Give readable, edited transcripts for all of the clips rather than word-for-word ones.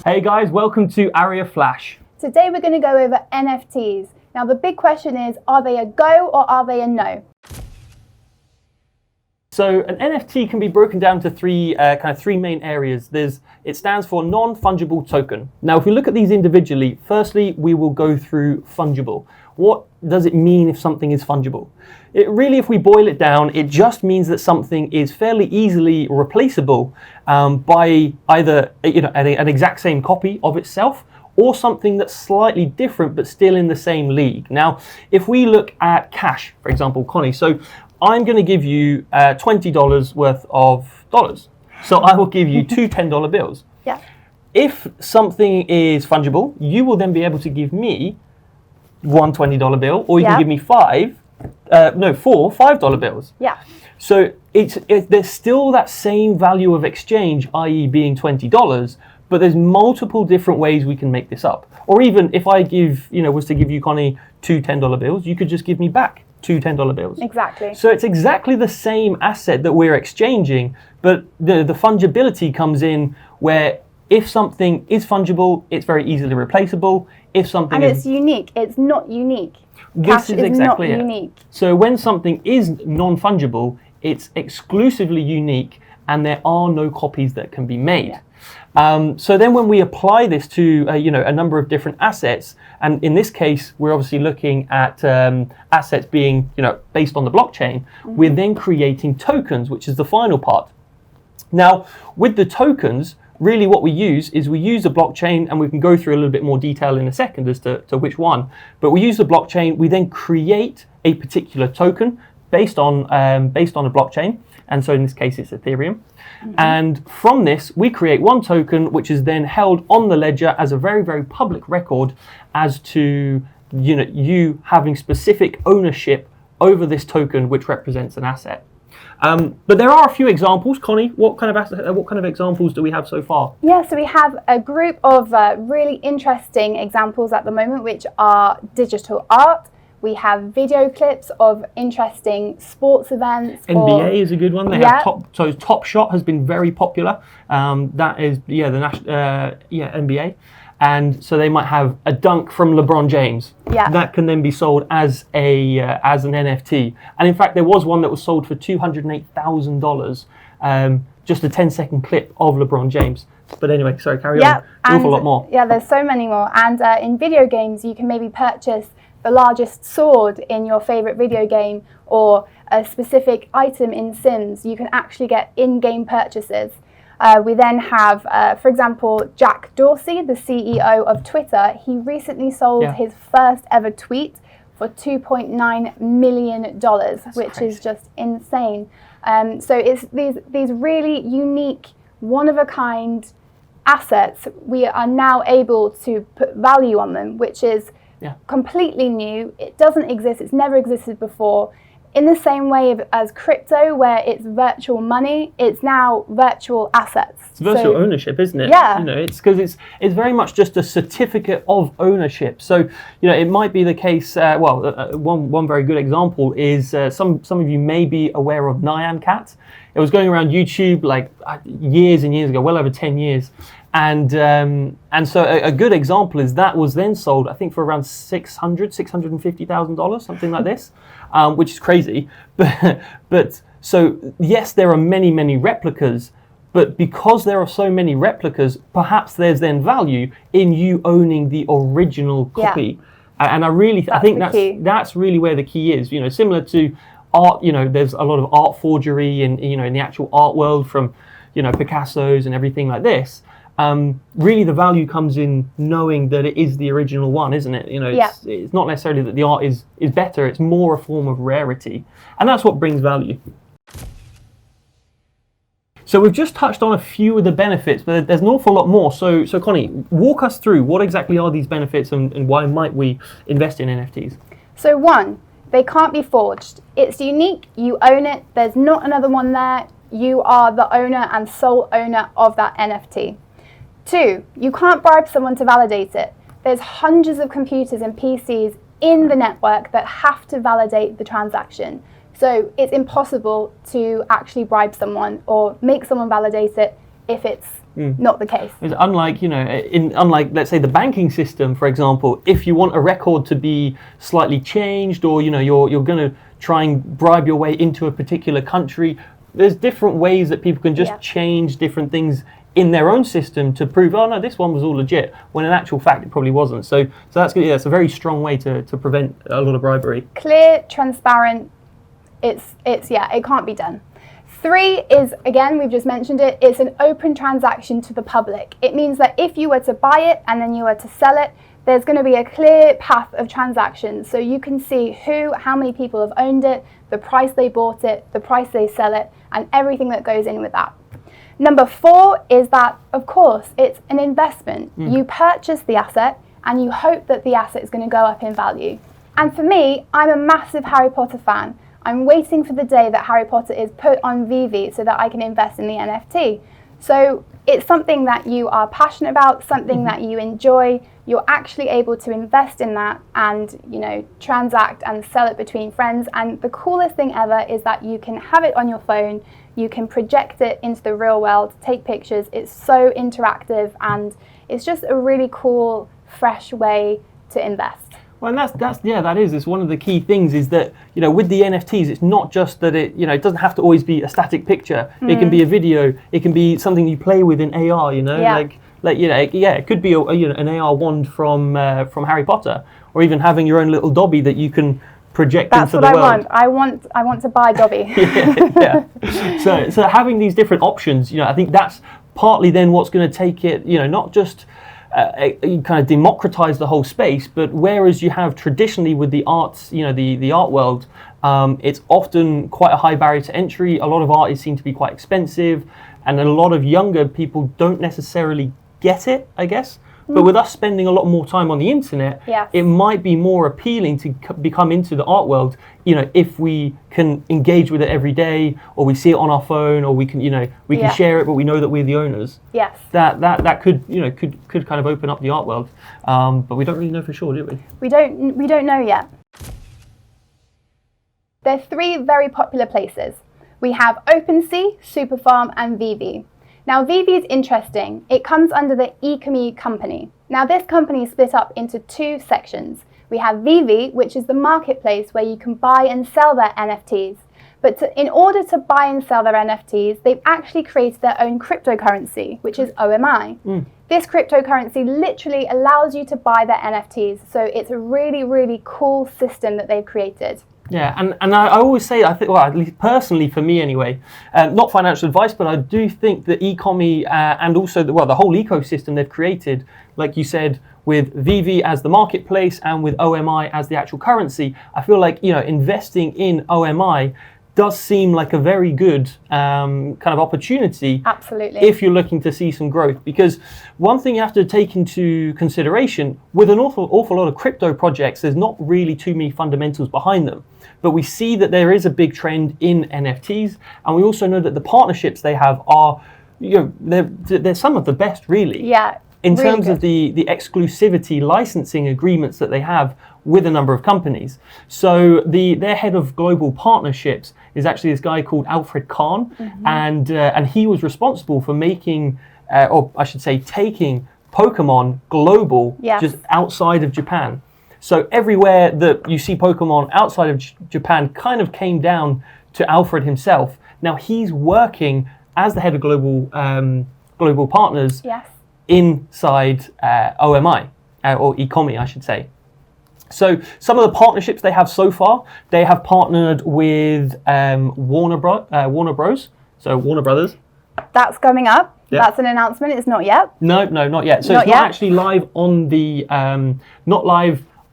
Hey guys, welcome to Arya Flash. Today we're going to go over NFTs. Now the big question is, are they a go or are they a no? So an NFT can be broken down to three main areas. It stands for non-fungible token. Now if we look at these individually, firstly we will go through fungible. What does it mean if something is fungible? It really, if we boil it down, it just means that something is fairly easily replaceable by either an exact same copy of itself, or something that's slightly different but still in the same league. Now, if we look at cash, for example, Connie, so I'm going to give you $20 worth of dollars. So I will give you two $10 bills. Yeah. If something is fungible, you will then be able to give me one $20 bill, or you can give me four $5 bills. Yeah. So there's still that same value of exchange, i.e. being $20, but there's multiple different ways we can make this up. Or even if I was to give you, Connie, two $10 bills, you could just give me back two $10 bills. Exactly. So it's exactly the same asset that we're exchanging, but the fungibility comes in where if something is fungible, it's very easily replaceable. If something it's unique, it's not unique. This is exactly not unique. So when something is non-fungible, it's exclusively unique and there are no copies that can be made. Yeah. So then when we apply this to a number of different assets, and in this case we're obviously looking at assets being based on the blockchain, we're then creating tokens, which is the final part. Now with the tokens, really what we use is we use the blockchain, and we can go through a little bit more detail in a second as to which one, but we use the blockchain, we then create a particular token based on a blockchain, and so in this case it's Ethereum. And from this we create one token which is then held on the ledger as a very, very public record as to you having specific ownership over this token which represents an asset. But there are a few examples. Connie, what kind of examples do we have so far? Yeah, so we have a group of really interesting examples at the moment, which are digital art. We have video clips of interesting sports events. NBA is a good one. They have Top Shot has been very popular. That is the NBA. And so they might have a dunk from LeBron James. Yeah. That can then be sold as an NFT. And in fact, there was one that was sold for $208,000, just a 10-second clip of LeBron James. But anyway, sorry, carry on. An awful lot more. Yeah, there's so many more. And in video games, you can maybe purchase the largest sword in your favorite video game, or a specific item in Sims. You can actually get in-game purchases. We then have, for example, Jack Dorsey, the CEO of Twitter. He recently sold his first ever tweet for $2.9 million, which is just insane. So it's these really unique, one-of-a-kind assets. We are now able to put value on them, which is completely new. It doesn't exist. It's never existed before. In the same way as crypto, where it's virtual money, it's now virtual assets. It's virtual ownership, isn't it? Yeah. It's because it's very much just a certificate of ownership. So it might be the case. One very good example is some of you may be aware of Nyan Cat. It was going around YouTube like years and years ago, well over 10 years. And so a good example is that was then sold, I think, for around $650,000, something like this, which is crazy. But so yes, there are many, many replicas, but because there are so many replicas, perhaps there's then value in you owning the original copy. Yeah. And I think that's really where the key is. Similar to art, there's a lot of art forgery in the actual art world, from Picasso's and everything like this. Really the value comes in knowing that it is the original one, isn't it? It's not necessarily that the art is better, it's more a form of rarity. And that's what brings value. So we've just touched on a few of the benefits, but there's an awful lot more. So Connie, walk us through what exactly are these benefits and why might we invest in NFTs? So one, they can't be forged. It's unique, you own it, there's not another one there, you are the owner and sole owner of that NFT. Two, you can't bribe someone to validate it. There's hundreds of computers and PCs in the network that have to validate the transaction. So it's impossible to actually bribe someone or make someone validate it if it's not the case. It's unlike, unlike, let's say, the banking system, for example, if you want a record to be slightly changed, or, you're going to try and bribe your way into a particular country, there's different ways that people can just change different things in their own system to prove, oh no, this one was all legit, when in actual fact it probably wasn't. So that's good. Yeah, it's a very strong way to prevent a lot of bribery. Clear, transparent. It can't be done. 3 is, again, we've just mentioned it, it's an open transaction to the public. It means that if you were to buy it and then you were to sell it, there's going to be a clear path of transactions. So you can see how many people have owned it, the price they bought it, the price they sell it, and everything that goes in with that. Number 4 is that, of course, it's an investment. You purchase the asset and you hope that the asset is going to go up in value. And for me, I'm a massive Harry Potter fan. I'm waiting for the day that Harry Potter is put on VV so that I can invest in the NFT. So it's something that you are passionate about, something that you enjoy. You're actually able to invest in that and, transact and sell it between friends. And the coolest thing ever is that you can have it on your phone. You can project it into the real world, take pictures. It's so interactive, and it's just a really cool, fresh way to invest. Well, and it's one of the key things is that, with the NFTs, it's not just that it doesn't have to always be a static picture. It can be a video. It can be something you play with in AR, it could be an AR wand from Harry Potter, or even having your own little Dobby that you can project into the world. That's what I want. I want to buy Dobby. So having these different options, I think that's partly then what's going to take it, not just you kind of democratize the whole space, but whereas you have traditionally with the arts, the art world, it's often quite a high barrier to entry. A lot of art seem to be quite expensive, and a lot of younger people don't necessarily get it, I guess. But with us spending a lot more time on the internet, it might be more appealing to become into the art world, if we can engage with it every day, or we see it on our phone, or we can, can share it, but we know that we're the owners. Yes. That could kind of open up the art world. But we don't really know for sure, do we? We don't know yet. There are 3 very popular places. We have OpenSea, Superfarm, and VV. Now, VV is interesting. It comes under the eCommune company. Now, this company is split up into 2 sections. We have VV, which is the marketplace where you can buy and sell their NFTs. But in order to buy and sell their NFTs, they've actually created their own cryptocurrency, which is OMI. This cryptocurrency literally allows you to buy their NFTs. So it's a really, really cool system that they've created. Yeah, and I always say, I think, well, at least personally for me anyway, not financial advice, but I do think that e-commerce and also the whole ecosystem they've created, like you said, with VV as the marketplace and with OMI as the actual currency, I feel like, investing in OMI does seem like a very good kind of opportunity. Absolutely. If you're looking to see some growth, because one thing you have to take into consideration with an awful lot of crypto projects, there's not really too many fundamentals behind them. But we see that there is a big trend in NFTs, and we also know that the partnerships they have are, they're some of the best, really. Yeah. In really terms of the exclusivity licensing agreements that they have with a number of companies. So their head of global partnerships is actually this guy called Alfred Kahn, and he was responsible for making, or I should say, taking Pokemon global, just outside of Japan. So everywhere that you see Pokemon outside of Japan kind of came down to Alfred himself. Now he's working as the head of global partners inside OMI, or eCommune, I should say. So some of the partnerships they have so far, they have partnered with Warner Bros. So Warner Brothers. That's coming up. Yep. That's an announcement. It's not yet. No, not yet. So it's not actually live on the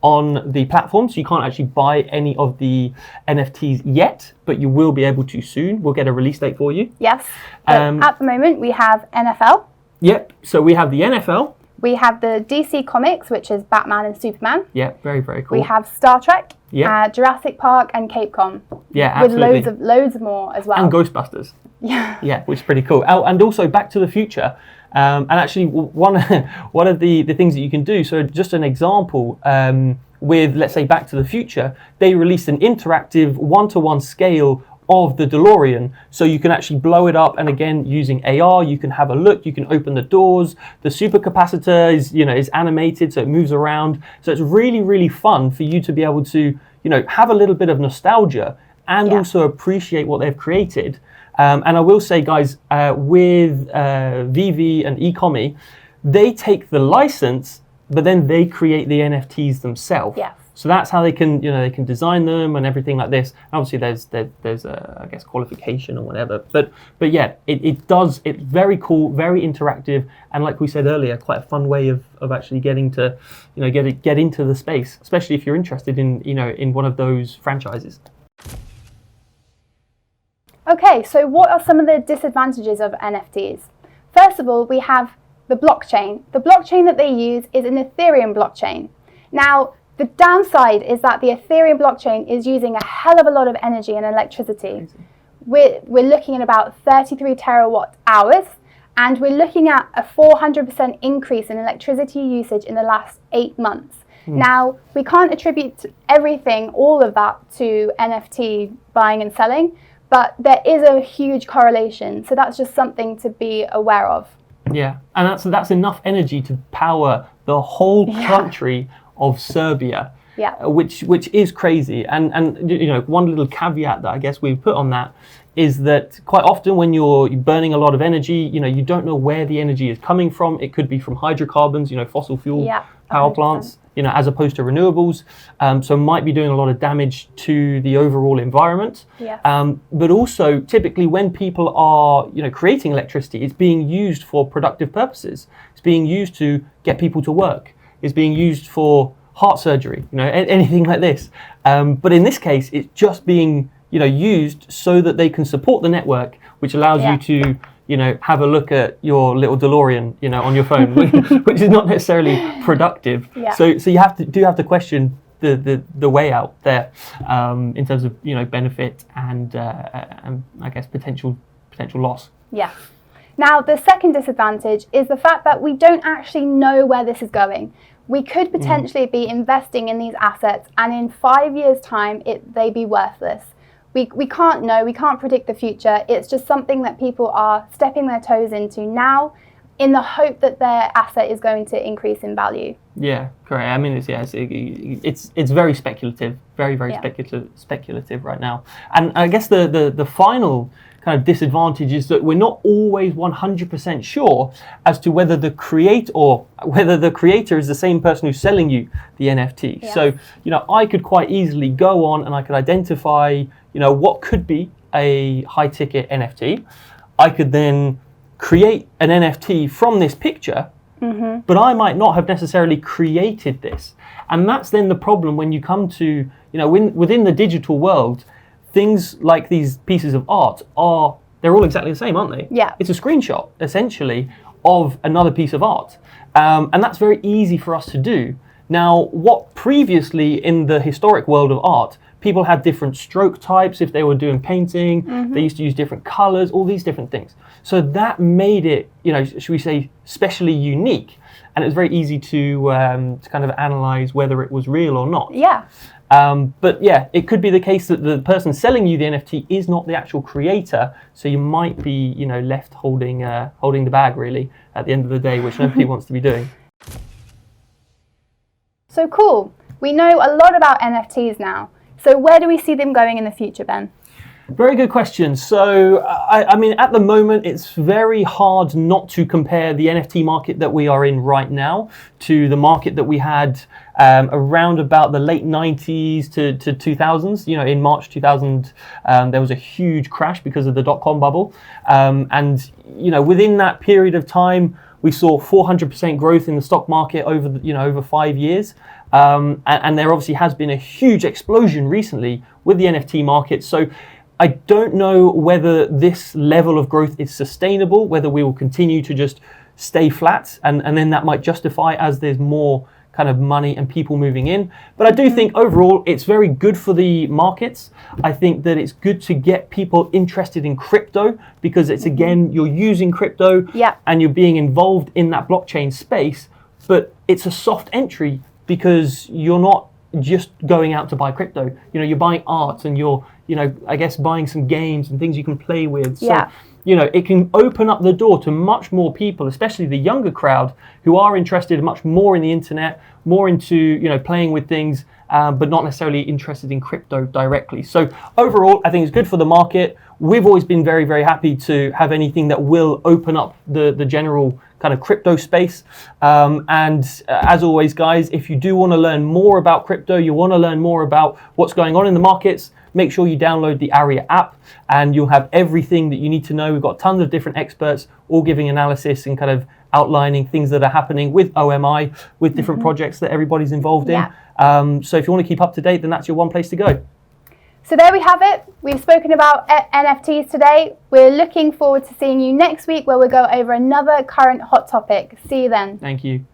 on the platform, so you can't actually buy any of the NFTs yet, but you will be able to soon. We'll get a release date for you. Yes. At the moment, we have NFL. Yep. So we have the NFL. We have the DC Comics, which is Batman and Superman. Yeah, very, very cool. We have Star Trek, yeah, Jurassic Park, and Cape Con. Yeah, absolutely. With loads more as well. And Ghostbusters. Yeah. Yeah, which is pretty cool. Oh, and also Back to the Future. And actually, one of the things that you can do, so just an example, with, let's say, Back to the Future, they released an interactive 1-to-1 scale of the DeLorean, so you can actually blow it up, and again using AR you can have a look, you can open the doors, the supercapacitor is animated so it moves around, so it's really fun for you to be able to have a little bit of nostalgia and also appreciate what they've created. And I will say, guys, with VV and eCommy, they take the license but then they create the NFTs themselves. Yes. So that's how they can, they can design them and everything like this. Obviously, there's a, I guess, qualification or whatever. But yeah, it's very cool, very interactive, and like we said earlier, quite a fun way of actually getting to, get into the space, especially if you're interested in, in one of those franchises. Okay, so what are some of the disadvantages of NFTs? First of all, we have the blockchain. The blockchain that they use is an Ethereum blockchain. Now, the downside is that the Ethereum blockchain is using a hell of a lot of energy and electricity. We're looking at about 33 terawatt hours, and we're looking at a 400% increase in electricity usage in the last 8 months. Now, we can't attribute all of that to NFT buying and selling, but there is a huge correlation. So that's just something to be aware of. Yeah, and that's enough energy to power the whole country of Serbia, which is crazy. And one little caveat that I guess we've put on that is that quite often when you're burning a lot of energy, you don't know where the energy is coming from. It could be from hydrocarbons, fossil fuel power 100%. Plants, as opposed to renewables. So might be doing a lot of damage to the overall environment. Yes. But also typically when people are, creating electricity, it's being used for productive purposes. It's being used to get people to work. It's being used for heart surgery, anything like this. But in this case, it's just being, used so that they can support the network, which allows you to, have a look at your little DeLorean, on your phone, which is not necessarily productive. Yeah. So you have to question the way out there in terms of benefit and I guess potential loss. Yeah. Now, the second disadvantage is the fact that we don't actually know where this is going. We could potentially be investing in these assets, and in 5 years' time, they be worthless. We can't know, we can't predict the future. It's just something that people are stepping their toes into now in the hope that their asset is going to increase in value. Yeah, correct. I mean, it's very speculative, very speculative right now. And I guess the final kind of disadvantage is that we're not always 100% sure as to whether the creator is the same person who's selling you the NFT. Yeah. So, I could quite easily go on and I could identify, what could be a high ticket NFT. I could then create an NFT from this picture, but I might not have necessarily created this. And that's then the problem when you come to, within the digital world, things like these pieces of art they're all exactly the same, aren't they? Yeah. It's a screenshot, essentially, of another piece of art. And that's very easy for us to do. Now, what previously in the historic world of art, people had different stroke types if they were doing painting, they used to use different colors, all these different things. So that made it, should we say, specially unique. And it was very easy to kind of analyze whether it was real or not. Yeah. But yeah, it could be the case that the person selling you the NFT is not the actual creator, so you might be, left holding the bag really at the end of the day, which nobody wants to be doing. So cool. We know a lot about NFTs now. So where do we see them going in the future, Ben? Very good question. So, I mean, at the moment, it's very hard not to compare the NFT market that we are in right now to the market that we had around about the late 90s to 2000s. In March 2000, there was a huge crash because of the dot-com bubble. And, within that period of time, we saw 400% growth in the stock market over 5 years. And there obviously has been a huge explosion recently with the NFT market. So I don't know whether this level of growth is sustainable, whether we will continue to just stay flat, and then that might justify as there's more kind of money and people moving in. But I do think overall it's very good for the markets. I think that it's good to get people interested in crypto because it's, again, you're using crypto and you're being involved in that blockchain space, but it's a soft entry because you're not just going out to buy crypto. You're buying art and you're I guess buying some games and things you can play with. So, Yeah. It can open up the door to much more people, especially the younger crowd, who are interested much more in the internet, more into, playing with things, but not necessarily interested in crypto directly. So overall, I think it's good for the market. We've always been very, very happy to have anything that will open up the general kind of crypto space. As always, guys, if you do want to learn more about crypto, you want to learn more about what's going on in the markets, make sure you download the Arya app and you'll have everything that you need to know. We've got tons of different experts all giving analysis and kind of outlining things that are happening with OMI, with different projects that everybody's involved in. So if you want to keep up to date, then that's your one place to go. So there we have it. We've spoken about NFTs today. We're looking forward to seeing you next week where we'll go over another current hot topic. See you then. Thank you.